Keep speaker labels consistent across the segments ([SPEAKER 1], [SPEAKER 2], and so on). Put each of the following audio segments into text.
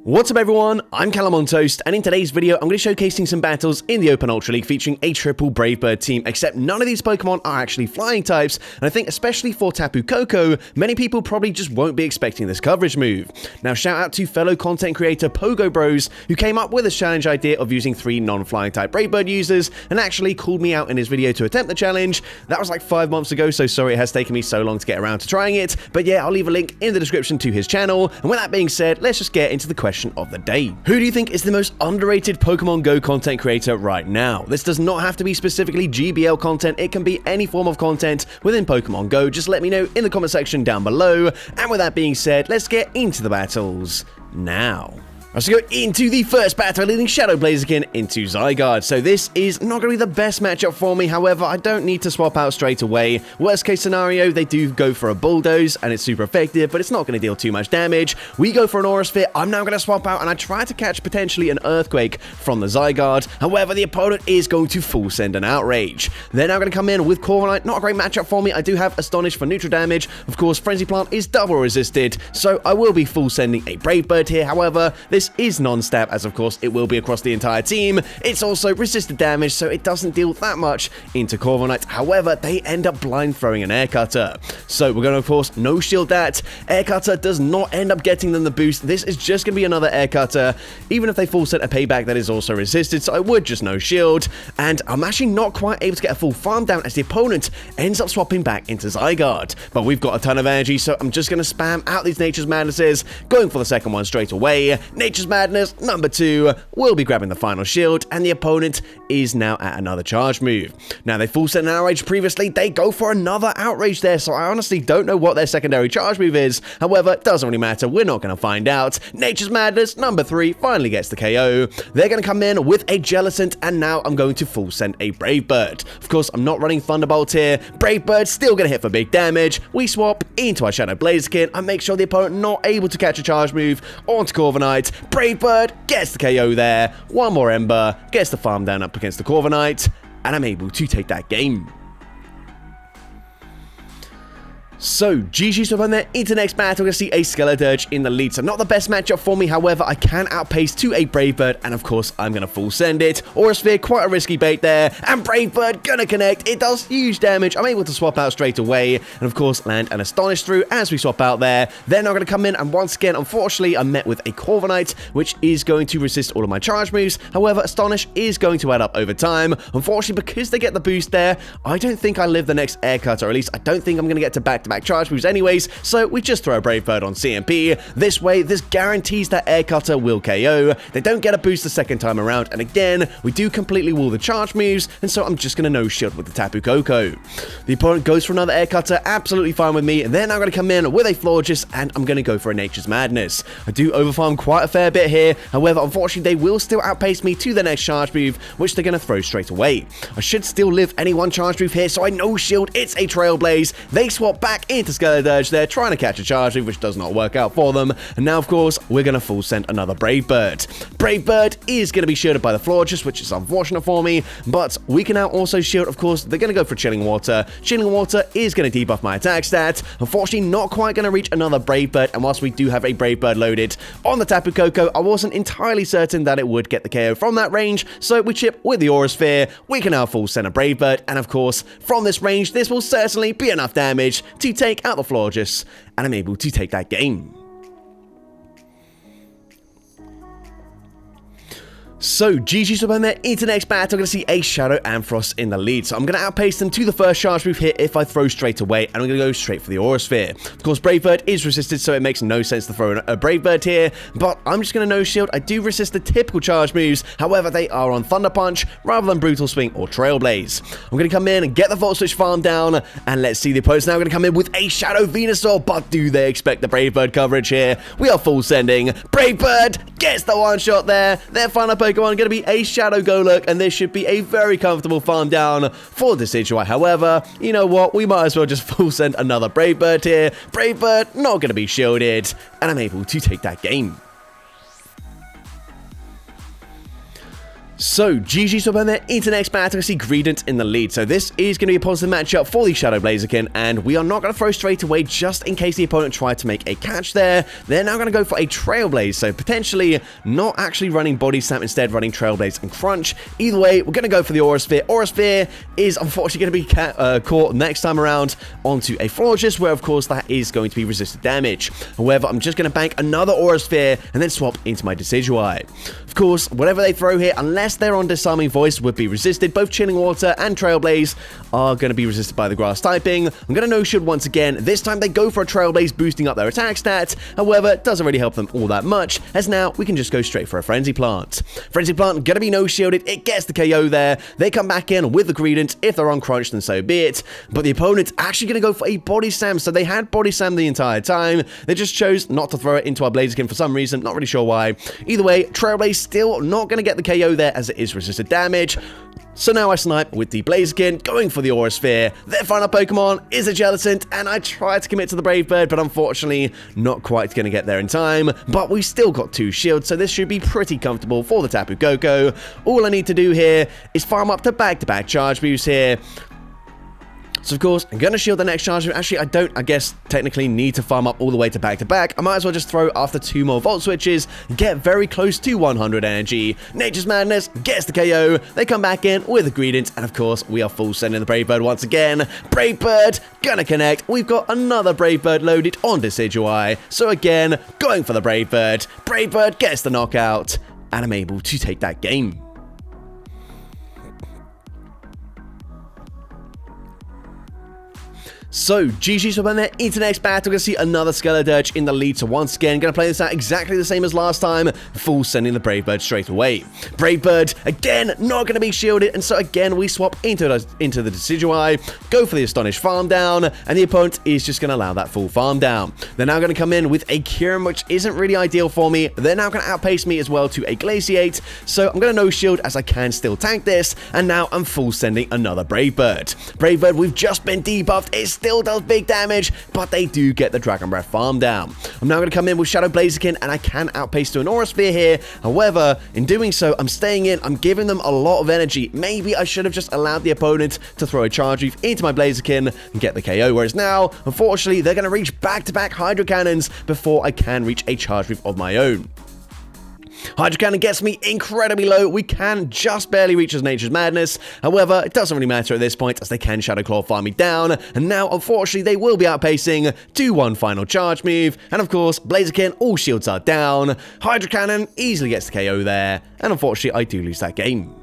[SPEAKER 1] What's up everyone, I'm CallumOnToast, and in today's video I'm going to be showcasing some battles in the Open Ultra League featuring a triple Brave Bird team, except none of these Pokemon are actually flying types, and I think especially for Tapu Koko, many people probably just won't be expecting this coverage move. Now shout out to fellow content creator Pogo Bros, who came up with this challenge idea of using 3 non-flying type Brave Bird users, and actually called me out in his video to attempt the challenge. That was like 5 months ago, so sorry it has taken me so long to get around to trying it, but yeah, I'll leave a link in the description to his channel, and with that being said, let's just get into the question of the day. Who do you think is the most underrated Pokemon Go content creator right now? This does not have to be specifically GBL content, it can be any form of content within Pokemon Go. Just let me know in the comment section down below. And with that being said, let's get into the battles now. Let's go into the first battle, leading Shadow Blaziken into Zygarde. So this is not going to be the best matchup for me, however, I don't need to swap out straight away. Worst case scenario, they do go for a Bulldoze, and it's super effective, but it's not going to deal too much damage. We go for an Aura Sphere, I'm now going to swap out, and I try to catch potentially an Earthquake from the Zygarde. However, the opponent is going to full send an Outrage. They're now going to come in with Corviknight, not a great matchup for me. I do have Astonish for neutral damage. Of course, Frenzy Plant is double resisted, so I will be full sending a Brave Bird here. However, this is non-stab, as of course it will be across the entire team. It's also resisted damage, so it doesn't deal that much into Corviknight. However, they end up blind throwing an Air Cutter. So we're going to, of course, no shield that. Air Cutter does not end up getting them the boost. This is just going to be another Air Cutter, even if they full set a payback that is also resisted, so I would just no shield. And I'm actually not quite able to get a full farm down as the opponent ends up swapping back into Zygarde. But we've got a ton of energy, so I'm just going to spam out these Nature's Madnesses, going for the second one straight away. Nature's Madness number 2 will be grabbing the final shield, and the opponent is now at another charge move. Now they full set an Outrage previously, they go for another Outrage there, so I honestly don't know what their secondary charge move is. However, it doesn't really matter, we're not going to find out. Nature's Madness number 3 finally gets the KO. They're going to come in with a Jellicent, and now I'm going to full send a Brave Bird. Of course, I'm not running Thunderbolt here. Brave Bird still going to hit for big damage. We swap into our Shadow Blaziken and make sure the opponent not able to catch a charge move onto Corviknight. Brave Bird gets the KO there. One more Ember, gets the farm down up against the Corviknight, and I'm able to take that game. So, GG's up on there. Into next battle, we're going to see a Skeledirge in the lead. So, not the best matchup for me. However, I can outpace to a Brave Bird, and of course, I'm going to full send it. Aura Sphere, quite a risky bait there. And Brave Bird going to connect. It does huge damage. I'm able to swap out straight away. And of course, land an Astonish through as we swap out there. They're now going to come in, and once again, unfortunately, I'm met with a Corviknight, which is going to resist all of my charge moves. However, Astonish is going to add up over time. Unfortunately, because they get the boost there, I don't think I live the next Air Cut, or at least I don't think I'm going to get to back-to-back charge moves anyways, so we just throw a Brave Bird on CMP. This way, this guarantees that Air Cutter will KO. They don't get a boost the second time around, and again, we do completely wall the charge moves, and so I'm just going to no shield with the Tapu Koko. The opponent goes for another Air Cutter, absolutely fine with me, and they're now going to come in with a Florges, and I'm going to go for a Nature's Madness. I do overfarm quite a fair bit here, however, unfortunately, they will still outpace me to the next charge move, which they're going to throw straight away. I should still live any one charge move here, so I no shield. It's a Trailblaze. They swap back into Skeledirge there, trying to catch a charge move, which does not work out for them. And now, of course, we're going to full send another Brave Bird. Brave Bird is going to be shielded by the Florges, which is unfortunate for me, but we can now also shield, of course, they're going to go for Chilling Water. Chilling Water is going to debuff my attack stat. Unfortunately, not quite going to reach another Brave Bird, and whilst we do have a Brave Bird loaded on the Tapu Koko, I wasn't entirely certain that it would get the KO from that range, so we chip with the Aura Sphere. We can now full send a Brave Bird, and of course, from this range, this will certainly be enough damage to take out the Florges, and I'm able to take that game. So, GG's up on there. Into next battle, I'm going to see a Shadow Ampharos in the lead. So, I'm going to outpace them to the first charge move here if I throw straight away, and I'm going to go straight for the Aura Sphere. Of course, Brave Bird is resisted, so it makes no sense to throw a Brave Bird here, but I'm just going to no shield. I do resist the typical charge moves, however, they are on Thunder Punch rather than Brutal Swing or Trailblaze. I'm going to come in and get the Volt Switch farm down, and let's see, the opponent's now going to come in with a Shadow Venusaur, but do they expect the Brave Bird coverage here? We are full sending. Brave Bird gets the one shot there. Their final Pokemon going to be a Shadow Golurk, and this should be a very comfortable farm down for Decidueye. However, you know what? We might as well just full send another Brave Bird here. Brave Bird not going to be shielded, and I'm able to take that game. So, GG's up on there into the next battle. I see Greedent in the lead. So this is going to be a positive matchup for the Shadow Blaziken, and we are not going to throw straight away just in case the opponent tried to make a catch there. They're now going to go for a Trailblaze, so potentially not actually running Body Slam, instead running Trailblaze and Crunch. Either way, we're going to go for the Aura Sphere. Aura Sphere is unfortunately going to be caught next time around onto a Florges, where of course that is going to be resisted damage. However, I'm just going to bank another Aura Sphere and then swap into my Decidueye. Of course, whatever they throw here, unless they're on Disarming Voice, would be resisted. Both Chilling Water and Trailblaze are going to be resisted by the Grass typing. I'm going to no-shield once again. This time they go for a Trailblaze, boosting up their attack stats. However, it doesn't really help them all that much, as now we can just go straight for a Frenzy Plant. Frenzy Plant going to be no-shielded. It gets the KO there. They come back in with the Greedent. If they're on Crunch, then so be it. But the opponent's actually going to go for a Body Slam. So they had Body Slam the entire time. They just chose not to throw it into our Blaziken for some reason. Not really sure why. Either way, Trailblaze still not going to get the KO there, as it is resisted damage. So now I snipe with the Blaziken, going for the Aura Sphere. Their final Pokemon is a Jellicent, and I tried to commit to the Brave Bird, but unfortunately not quite going to get there in time. But we still got 2 shields, so this should be pretty comfortable for the Tapu Koko. All I need to do here is farm up to back-to-back charge moves here. So, of course, I'm going to shield the next charge. Actually, I don't, I guess, technically need to farm up all the way to back-to-back. I might as well just throw after 2 more Volt Switches, get very close to 100 energy. Nature's Madness gets the KO. They come back in with a Greedent, and, of course, we are full sending the Brave Bird once again. Brave Bird gonna connect. We've got another Brave Bird loaded on Decidueye. So, again, going for the Brave Bird. Brave Bird gets the knockout, and I'm able to take that game. So, GG's up on there into the next battle. We're going to see another Skeledirge in the lead. So, once again, going to play this out exactly the same as last time. Full sending the Brave Bird straight away. Brave Bird, again, not going to be shielded. And so, again, we swap into the Decidueye, go for the Astonished Farm Down, and the opponent is just going to allow that full Farm Down. They're now going to come in with a Kyurem, which isn't really ideal for me. They're now going to outpace me as well to a Glaciate. So, I'm going to no-shield as I can still tank this. And now I'm full sending another Brave Bird. Brave Bird, we've just been debuffed. It's still does big damage, but they do get the Dragon Breath farm down. I'm now going to come in with Shadow Blaziken, and I can outpace to an Aura Sphere here. However, in doing so, I'm staying in. I'm giving them a lot of energy. Maybe I should have just allowed the opponent to throw a Charge Move into my Blaziken and get the KO. Whereas now, unfortunately, they're going to reach back-to-back Hydro Cannons before I can reach a Charge Move of my own. Hydro Cannon gets me incredibly low. We can just barely reach his Nature's Madness. However, it doesn't really matter at this point, as they can Shadow Claw farm me down. And now, unfortunately, they will be outpacing to one final charge move. And of course, Blaziken, all shields are down. Hydro Cannon easily gets the KO there. And unfortunately, I do lose that game.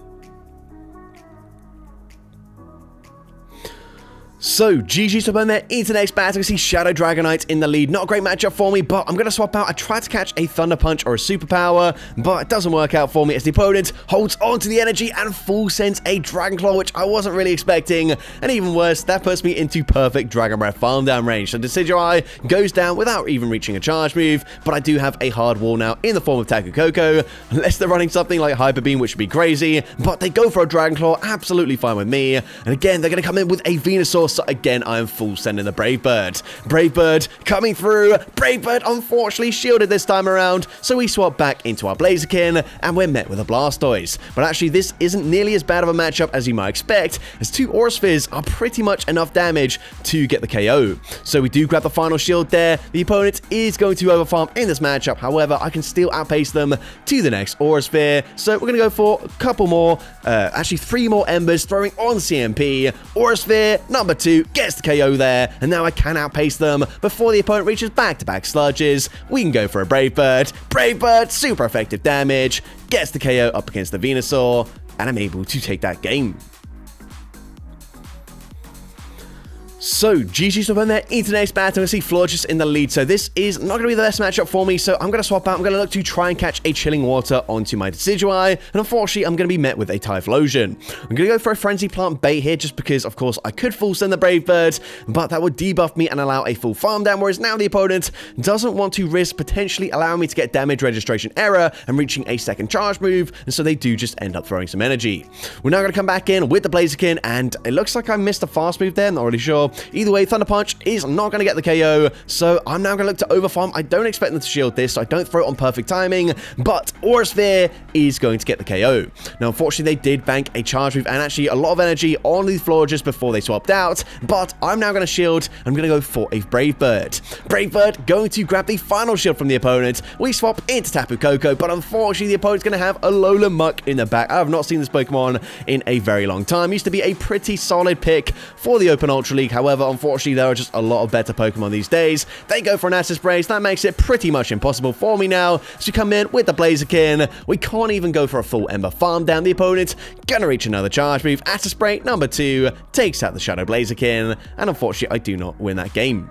[SPEAKER 1] So, GG's up on there into the next battle. We see Shadow Dragonite in the lead. Not a great matchup for me, but I'm going to swap out. I tried to catch a Thunder Punch or a Superpower, but it doesn't work out for me as the opponent holds on to the energy and full sends a Dragon Claw, which I wasn't really expecting. And even worse, that puts me into perfect Dragon Breath farm down range. So, Decidueye goes down without even reaching a charge move, but I do have a hard wall now in the form of Tapu Koko. Unless they're running something like Hyper Beam, which would be crazy, but they go for a Dragon Claw, absolutely fine with me. And again, they're going to come in with a Venusaur. So again, I am full sending the Brave Bird. Brave Bird coming through. Brave Bird unfortunately shielded this time around, so we swap back into our Blaziken, and we're met with a Blastoise. But actually, this isn't nearly as bad of a matchup as you might expect, as 2 Aura Spheres are pretty much enough damage to get the KO. So we do grab the final shield there. The opponent is going to overfarm in this matchup. However, I can still outpace them to the next Aura Sphere. So we're going to go for a couple more, actually 3 more Embers, throwing on CMP. Aura Sphere number 2 gets the KO there, and now I can outpace them before the opponent reaches back-to-back Sludges. We can go for a Brave Bird. Brave Bird, super effective damage, gets the KO up against the Venusaur, and I'm able to take that game. So, GG's up on there into the next battle. I see Florges in the lead, so this is not going to be the best matchup for me, so I'm going to swap out. I'm going to look to try and catch a Chilling Water onto my Decidueye, and unfortunately, I'm going to be met with a Typhlosion. I'm going to go for a Frenzy Plant bait here, just because, of course, I could full send the Brave Bird, but that would debuff me and allow a full farm down, whereas now the opponent doesn't want to risk potentially allowing me to get damage registration error and reaching a second charge move, and so they do just end up throwing some energy. We're now going to come back in with the Blaziken, and it looks like I missed a fast move there, not really sure. well. Either way, Thunder Punch is not going to get the KO, so I'm now going to look to overfarm. I don't expect them to shield this, so I don't throw it on perfect timing, but Aura Sphere is going to get the KO. Now, unfortunately, they did bank a charge move and actually a lot of energy on the floor just before they swapped out, but I'm now going to shield. I'm going to go for a Brave Bird. Brave Bird going to grab the final shield from the opponent. We swap into Tapu Koko, but unfortunately, the opponent's going to have a Lola Muck in the back. I have not seen this Pokemon in a very long time. Used to be a pretty solid pick for the Open Ultra League. However, unfortunately, there are just a lot of better Pokemon these days. They go for an Acid Spray, so that makes it pretty much impossible for me now. So we come in with the Blaziken. We can't even go for a full Ember Farm down. The opponent gonna reach another charge move. Acid Spray number 2 takes out the Shadow Blaziken, and unfortunately, I do not win that game.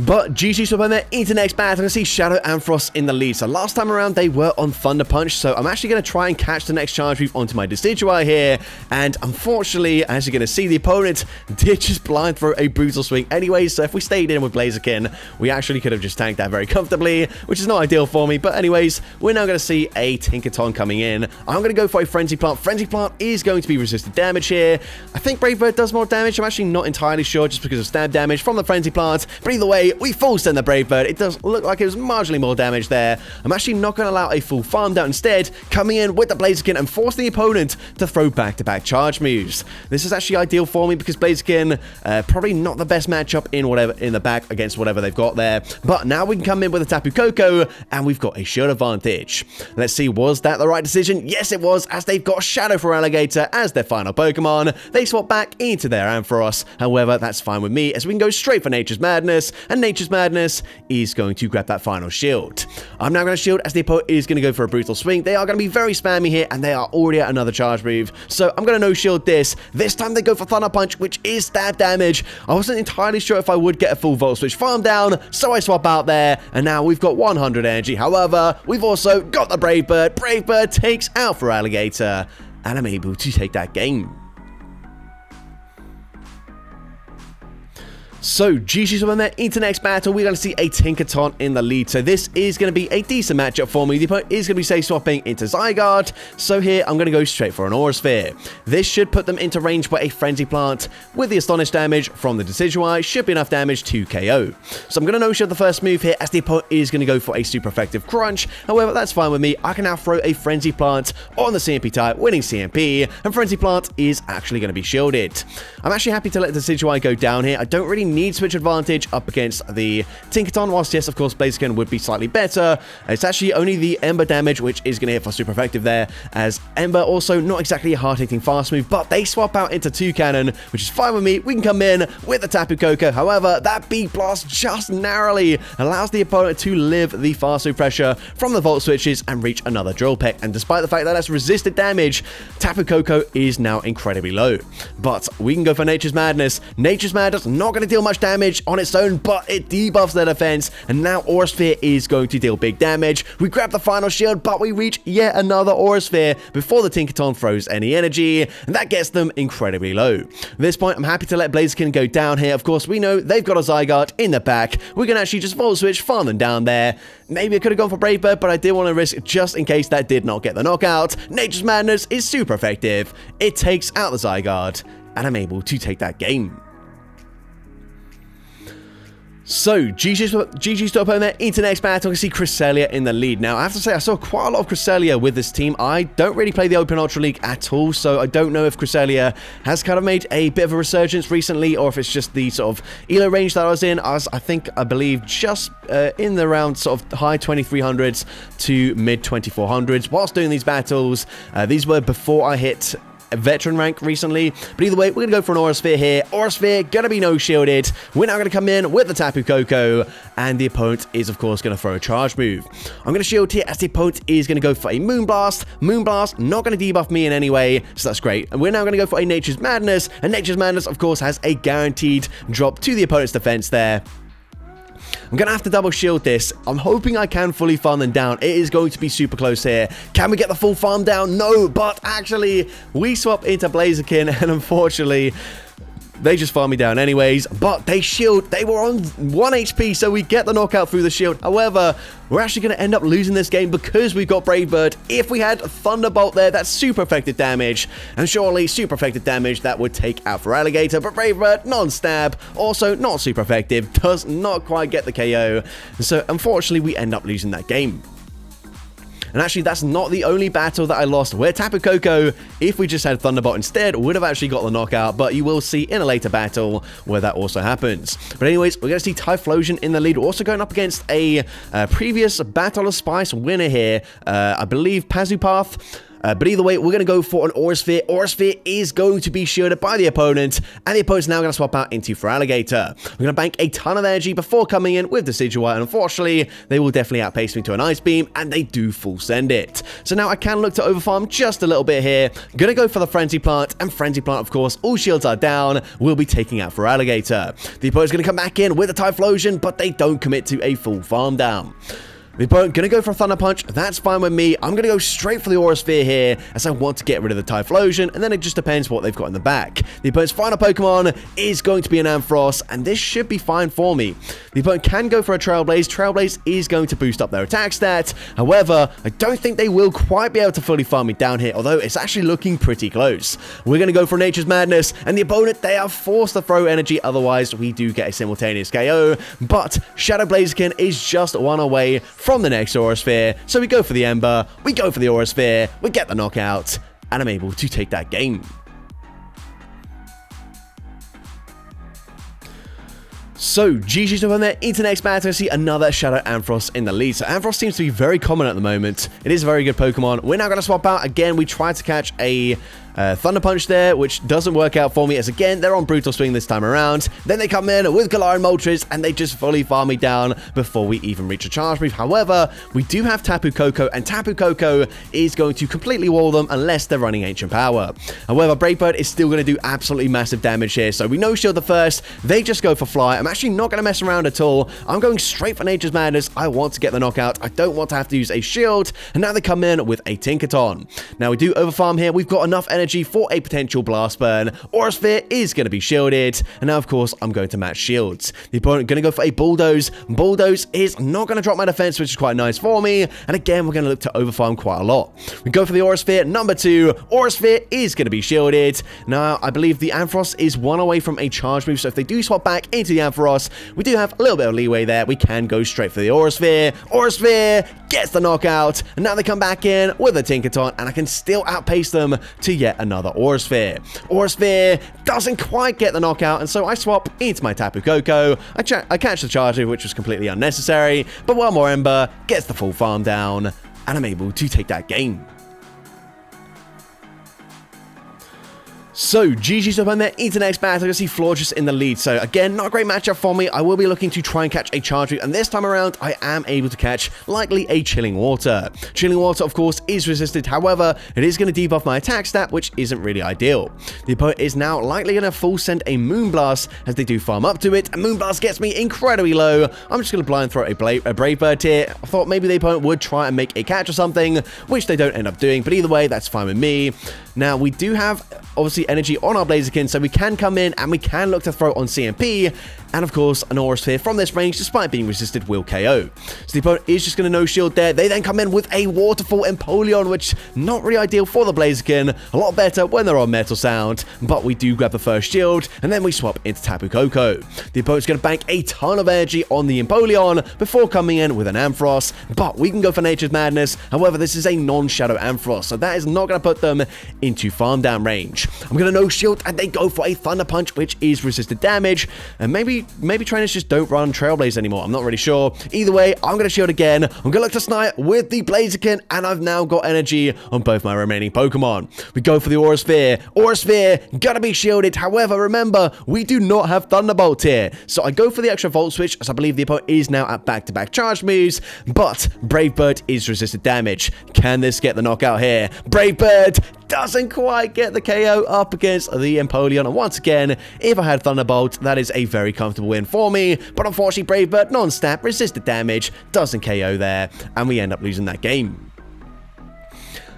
[SPEAKER 1] But GG swap on there into next battle. I see Shadow and Frost in the lead. So last time around, they were on Thunder Punch. So I'm actually going to try and catch the next charge move onto my Decidueye here. And unfortunately, as you're going to see, the opponent did just blind throw a Brutal Swing anyway. So if we stayed in with Blaziken, we actually could have just tanked that very comfortably, which is not ideal for me. But anyways, we're now going to see a Tinkaton coming in. I'm going to go for a Frenzy Plant. Frenzy Plant is going to be resisted damage here. I think Brave Bird does more damage. I'm actually not entirely sure just because of stab damage from the Frenzy Plant. But either way, we full send the Brave Bird. It does look like it was marginally more damage there. I'm actually not going to allow a full farm down. Instead, coming in with the Blaziken and forcing the opponent to throw back-to-back charge moves. This is actually ideal for me because Blaziken, probably not the best matchup in the back against whatever they've got there. But now we can come in with a Tapu Koko and we've got a shield advantage. Let's see, was that the right decision? Yes, it was, as they've got Shadow for Alligator as their final Pokemon. They swap back into their Ampharos. However, that's fine with me as we can go straight for Nature's Madness, and Nature's Madness is going to grab that final shield. I'm now going to shield as the opponent is going to go for a Brutal Swing. They are going to be very spammy here and they are already at another charge move. So I'm going to no shield this. This time they go for Thunder Punch, which is stab damage. I wasn't entirely sure if I would get a full Volt Switch farm down, so I swap out there and now we've got 100 energy. However, we've also got the Brave Bird. Brave Bird takes out for Alligator and I'm able to take that game. So, GG swap there into next battle. We're going to see a Tinkaton in the lead. So this is going to be a decent matchup for me. The opponent is going to be safe swapping into Zygarde. So here, I'm going to go straight for an Aura Sphere. This should put them into range where a Frenzy Plant with the Astonish damage from the Decidueye should be enough damage to KO. So I'm going to no-shield the first move here as the opponent is going to go for a super effective Crunch. However, that's fine with me. I can now throw a Frenzy Plant on the CMP type, winning CMP, and Frenzy Plant is actually going to be shielded. I'm actually happy to let the Decidueye go down here. I don't really need switch advantage up against the Tinkaton, whilst yes, of course, Blaziken would be slightly better. It's actually only the Ember damage, which is going to hit for super effective there, as Ember also not exactly a hard-hitting fast move, but they swap out into Toucannon, which is fine with me. We can come in with the Tapu Koko. However, that Beat Blast just narrowly allows the opponent to live the fast move pressure from the Volt Switches and reach another Drill Peck, and despite the fact that that's resisted damage, Tapu Koko is now incredibly low. But we can go for Nature's Madness. Nature's Madness not going to deal much damage on its own, but it debuffs their defense, and now Aura Sphere is going to deal big damage. We grab the final shield, but we reach yet another Aura Sphere before the Tinkaton throws any energy, and that gets them incredibly low. At this point, I'm happy to let Blaziken go down here. Of course, we know they've got a Zygarde in the back. We can actually just Volt Switch, farm them down there. Maybe I could have gone for Brave Bird, but I did want to risk just in case that did not get the knockout. Nature's Madness is super effective. It takes out the Zygarde, and I'm able to take that game. So, GG stop home there into next battle. I see Cresselia in the lead. Now, I have to say, I saw quite a lot of Cresselia with this team. I don't really play the Open Ultra League at all, so I don't know if Cresselia has kind of made a bit of a resurgence recently, or if it's just the sort of ELO range that I was in. I believe, just in the round sort of high 2300s to mid 2400s whilst doing these battles. These were before I hit a veteran rank recently, but either way, we're gonna go for an Aura Sphere here. Aura Sphere gonna be no shielded. We're now gonna come in with the Tapu Koko, and the opponent is of course gonna throw a charge move. I'm gonna shield here as the opponent is gonna go for a Moonblast. Moonblast not gonna debuff me in any way, so that's great. And we're now gonna go for a Nature's Madness, and Nature's Madness of course has a guaranteed drop to the opponent's defense there. I'm going to have to double shield this. I'm hoping I can fully farm them down. It is going to be super close here. Can we get the full farm down? No, but actually, we swap into Blaziken, and unfortunately, They just farm me down anyways, but they shield. They were on 1 HP, so we get the knockout through the shield. However, we're actually going to end up losing this game because we've got Brave Bird. If we had Thunderbolt there, that's super effective damage, and surely super effective damage that would take out for Alligator, but Brave Bird, non-stab, also not super effective, does not quite get the KO, so unfortunately we end up losing that game. And actually, that's not the only battle that I lost where Tapu Koko, if we just had Thunderbolt instead, would have actually got the knockout, but you will see in a later battle where that also happens. But anyways, we're going to see Typhlosion in the lead. We're also going up against a previous Battle of Spice winner here, I believe Pazupath. But either way, we're going to go for an Aura Sphere. Aura Sphere is going to be shielded by the opponent, and the opponent's now going to swap out into for Alligator. We're going to bank a ton of energy before coming in with Decidueye, and unfortunately, they will definitely outpace me to an Ice Beam, and they do full send it. So now I can look to overfarm just a little bit here. Going to go for the Frenzy Plant, and Frenzy Plant, of course, all shields are down, will be taking out for Alligator. The opponent's going to come back in with a Typhlosion, but they don't commit to a full farm down. The opponent going to go for a Thunder Punch. That's fine with me. I'm going to go straight for the Aura Sphere here, as I want to get rid of the Typhlosion, and then it just depends what they've got in the back. The opponent's final Pokemon is going to be an Ampharos, and this should be fine for me. The opponent can go for a Trailblaze. Trailblaze is going to boost up their attack stat. However, I don't think they will quite be able to fully farm me down here, although it's actually looking pretty close. We're going to go for Nature's Madness, and the opponent, they are forced to throw energy, otherwise we do get a simultaneous KO, but Shadow Blaziken is just one away from the next Aura Sphere, so we go for the Ember, we go for the Aura Sphere, we get the knockout, and I'm able to take that game. So, GG's up on there, into next battle, I see another Shadow Ampharos in the lead. So, Ampharos seems to be very common at the moment. It is a very good Pokemon. We're now going to swap out. Again, we tried to catch a Thunder Punch there, which doesn't work out for me, as again, they're on Brutal Swing this time around. Then they come in with Galarian Moltres, and they just fully farm me down before we even reach a Charge Move. However, we do have Tapu Koko, and Tapu Koko is going to completely wall them unless they're running Ancient Power. However, Brave Bird is still going to do absolutely massive damage here, so we no shield the first. They just go for Fly. I'm actually not going to mess around at all. I'm going straight for Nature's Madness. I want to get the knockout. I don't want to have to use a shield, and now they come in with a Tinkaton. Now, we do overfarm here. We've got enough energy for a potential Blast Burn. Aura Sphere is going to be shielded, and now, of course, I'm going to match shields. The opponent going to go for a Bulldoze. Bulldoze is not going to drop my defense, which is quite nice for me, and again, we're going to look to overfarm quite a lot. We go for the Aura Sphere, number 2. Aura Sphere is going to be shielded. Now, I believe the Ampharos is one away from a Charge Move, so if they do swap back into the Ampharos, we do have a little bit of leeway there. We can go straight for the Aura Sphere. Aura Sphere gets the knockout, and now they come back in with a Tinkaton, and I can still outpace them to yet another Aura Sphere. Aura Sphere doesn't quite get the knockout, and so I swap into my Tapu Koko. I catch the Charge Move, which was completely unnecessary, but one more Ember gets the full farm down, and I'm able to take that game. So, GG's up on there, into next battle. I see Florges in the lead. So, again, not a great matchup for me. I will be looking to try and catch a Charge Move, and this time around, I am able to catch likely a Chilling Water. Chilling Water, of course, is resisted. However, it is going to debuff my attack stat, which isn't really ideal. The opponent is now likely going to full send a Moonblast as they do farm up to it, and Moonblast gets me incredibly low. I'm just going to blind throw a Brave Bird here. I thought maybe the opponent would try and make a catch or something, which they don't end up doing, but either way, that's fine with me. Now, we do have, obviously, energy on our Blaziken, so we can come in and we can look to throw on CMP, and of course an Aura Sphere from this range, despite being resisted, will KO. So the opponent is just going to no shield there. They then come in with a Waterfall Empoleon, which not really ideal for the Blaziken, a lot better when they're on Metal Sound, but we do grab the first shield, and then we swap into Tapu Koko. The opponent's going to bank a ton of energy on the Empoleon before coming in with an Ampharos, but we can go for Nature's Madness. However, this is a non-Shadow Ampharos, so that is not going to put them into farm down range. I'm going to no shield, and they go for a Thunder Punch, which is resisted damage, and maybe trainers just don't run Trailblaze anymore. I'm not really sure. Either way, I'm going to shield again. I'm going to look to snipe with the Blaziken, and I've now got energy on both my remaining Pokemon. We go for the Aura Sphere. Aura Sphere, gotta be shielded. However, remember, we do not have Thunderbolt here. So I go for the extra Volt Switch, as I believe the opponent is now at back-to-back charge moves, but Brave Bird is resisted damage. Can this get the knockout here? Brave Bird doesn't quite get the KO up against the Empoleon, and once again, if I had Thunderbolt, that is a very comfortable win for me, but unfortunately Brave Bird non-stat, resisted damage, doesn't KO there, and we end up losing that game.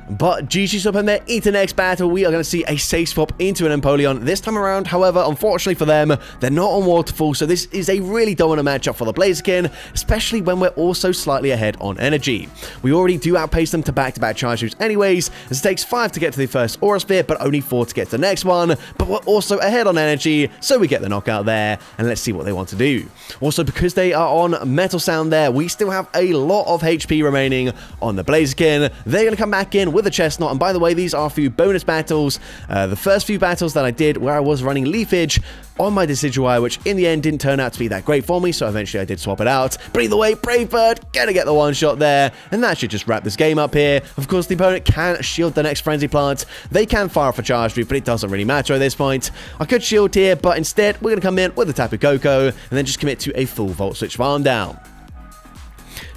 [SPEAKER 1] But GG swap in there into next battle. We are going to see a safe swap into an Empoleon this time around. However, unfortunately for them, they're not on Waterfall, so this is a really dominant matchup for the Blaziken, especially when we're also slightly ahead on energy. We already do outpace them to back-to-back charge moves anyways, as it takes 5 to get to the first Aura Sphere, but only 4 to get to the next one. But we're also ahead on energy, so we get the knockout there, and let's see what they want to do. Also, because they are on Metal Sound there, we still have a lot of HP remaining on the Blaziken. They're going to come back in with a Chestnut, and by the way, these are a few bonus battles. The first few battles that I did where I was running Leafage on my Decidueye, which in the end didn't turn out to be that great for me, so eventually I did swap it out. But either way, Brave Bird gonna get the one shot there, and that should just wrap this game up here. Of course, the opponent can shield the next Frenzy Plant. They can fire off a Charge Move, but it doesn't really matter at this point. I could shield here, but instead, we're gonna come in with a Tapu Koko, and then just commit to a full Volt Switch farm down.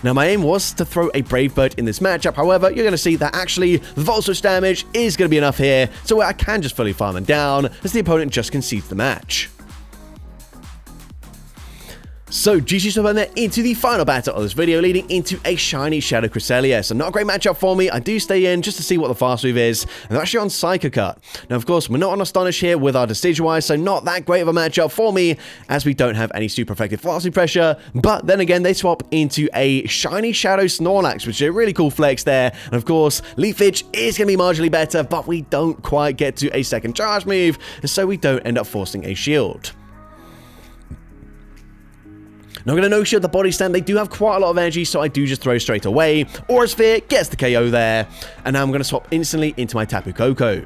[SPEAKER 1] Now, my aim was to throw a Brave Bird in this matchup. However, you're going to see that actually the Volt Switch damage is going to be enough here, so I can just fully farm them down as the opponent just concedes the match. So, GG swap there into the final battle of this video, leading into a shiny Shadow Cresselia. So, not a great matchup for me. I do stay in just to see what the fast move is. And they're actually on Psycho Cut. Now, of course, we're not on Astonish here with our Decidueye, so not that great of a matchup for me, as we don't have any super effective fast move pressure. But then again, they swap into a shiny Shadow Snorlax, which is a really cool flex there. And of course, Leafage is going to be marginally better, but we don't quite get to a second charge move, and so we don't end up forcing a shield. Now, I'm going to no-shield the Body Slam. They do have quite a lot of energy, so I do just throw straight away. Aura Sphere gets the KO there. And now I'm going to swap instantly into my Tapu Koko.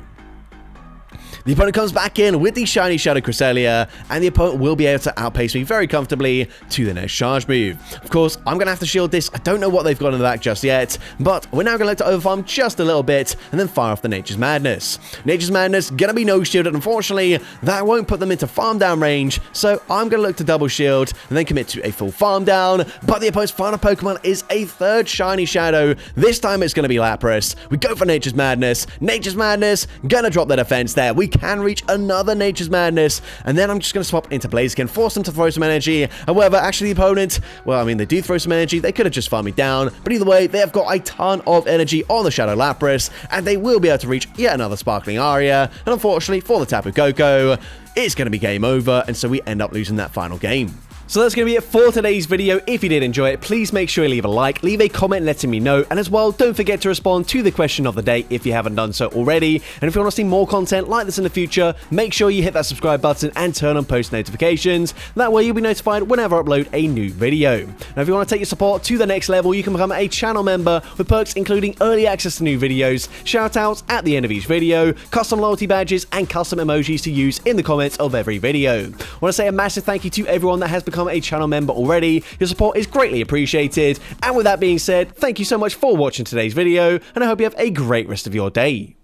[SPEAKER 1] The opponent comes back in with the shiny Shadow Cresselia, and the opponent will be able to outpace me very comfortably to the next charge move. Of course, I'm going to have to shield this. I don't know what they've got in the back just yet, but we're now going to look to overfarm just a little bit and then fire off the Nature's Madness. Nature's Madness going to be no-shielded. Unfortunately, that won't put them into farm down range, so I'm going to look to double shield and then commit to a full farm down, but the opponent's final Pokemon is a third shiny Shadow. This time it's going to be Lapras. We go for Nature's Madness. Nature's Madness going to drop the defense there. We can reach another Nature's Madness, and then I'm just going to swap into Blaziken, force them to throw some energy. However, actually the opponent, well, I mean, they do throw some energy. They could have just farmed me down, but either way, they have got a ton of energy on the Shadow Lapras, and they will be able to reach yet another Sparkling Aria, and unfortunately for the Tapu Koko, it's going to be game over, and so we end up losing that final game. So that's going to be it for today's video. If you did enjoy it, please make sure you leave a like, leave a comment letting me know, and as well, don't forget to respond to the question of the day if you haven't done so already. And if you want to see more content like this in the future, make sure you hit that subscribe button and turn on post notifications. That way you'll be notified whenever I upload a new video. Now, if you want to take your support to the next level, you can become a channel member with perks including early access to new videos, shoutouts at the end of each video, custom loyalty badges, and custom emojis to use in the comments of every video. I want to say a massive thank you to everyone that has become a channel member already. Your support is greatly appreciated. And with that being said, thank you so much for watching today's video, and I hope you have a great rest of your day.